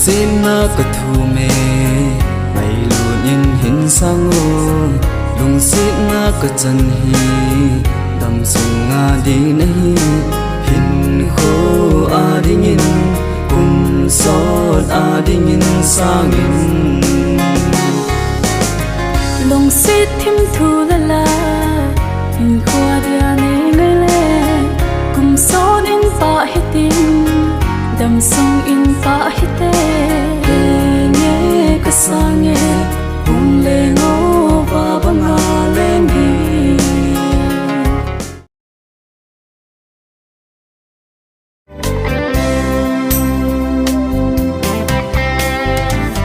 xin na có thu mê mày luôn nhìn hình sang ô lùng xin na có chân hi đầm sung nga đi nay hình khô a đi nhìn cùng sót a đi nhìn sang nhìn lùng xin thêm thu la la hình khô đi anh ngay lệ cùng sót in pa hết tin đầm sung in pa hết tê nghe có sang nghe cùng lệ ngô và băng hà lên đi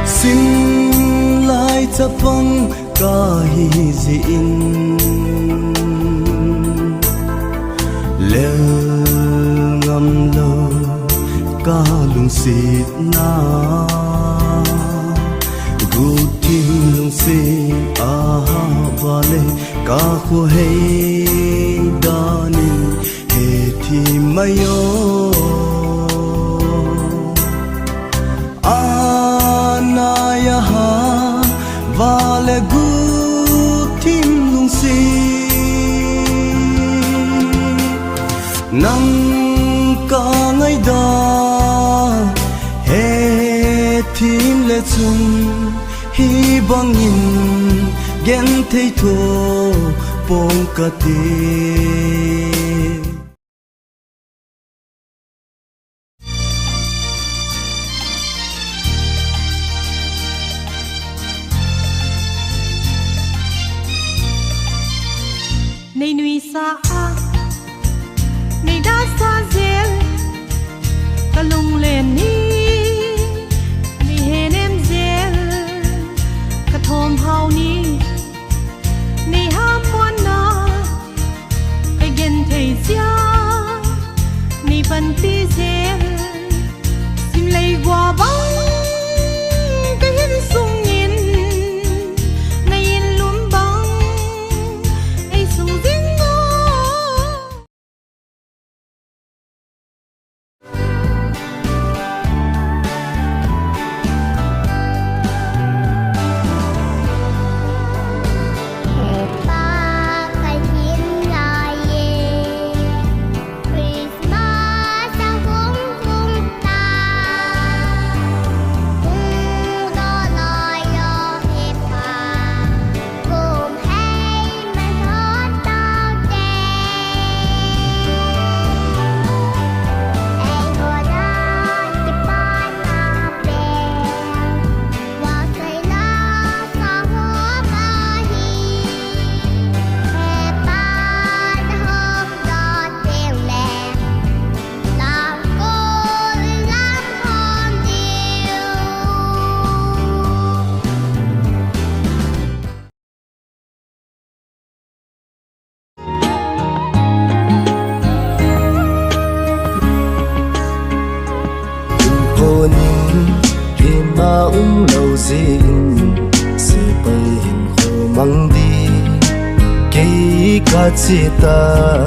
xin lại chấp vong cả hi diện lỡ ngâm lâu cả lung xịt na gu tim lung xịt vale cả khu hay đani he thì mayo anaya ha vale gu tim lung xịt nang cả ngày đó he tim lệ chung hi bang in gen thấy thô bông cả tê nay nuôi xa nay đã xa dễ cả lung lên ní nay hẹn em dễ cả thom hao ní nay ham muốn na cái ghen thấy xa nay vẫn tí dễ xin lấy qua bóng cái hình sung nhìn nay in luôn bóng ấy sung dính lâu xin sẽ bay hình hồ mang đi cây cá chi ta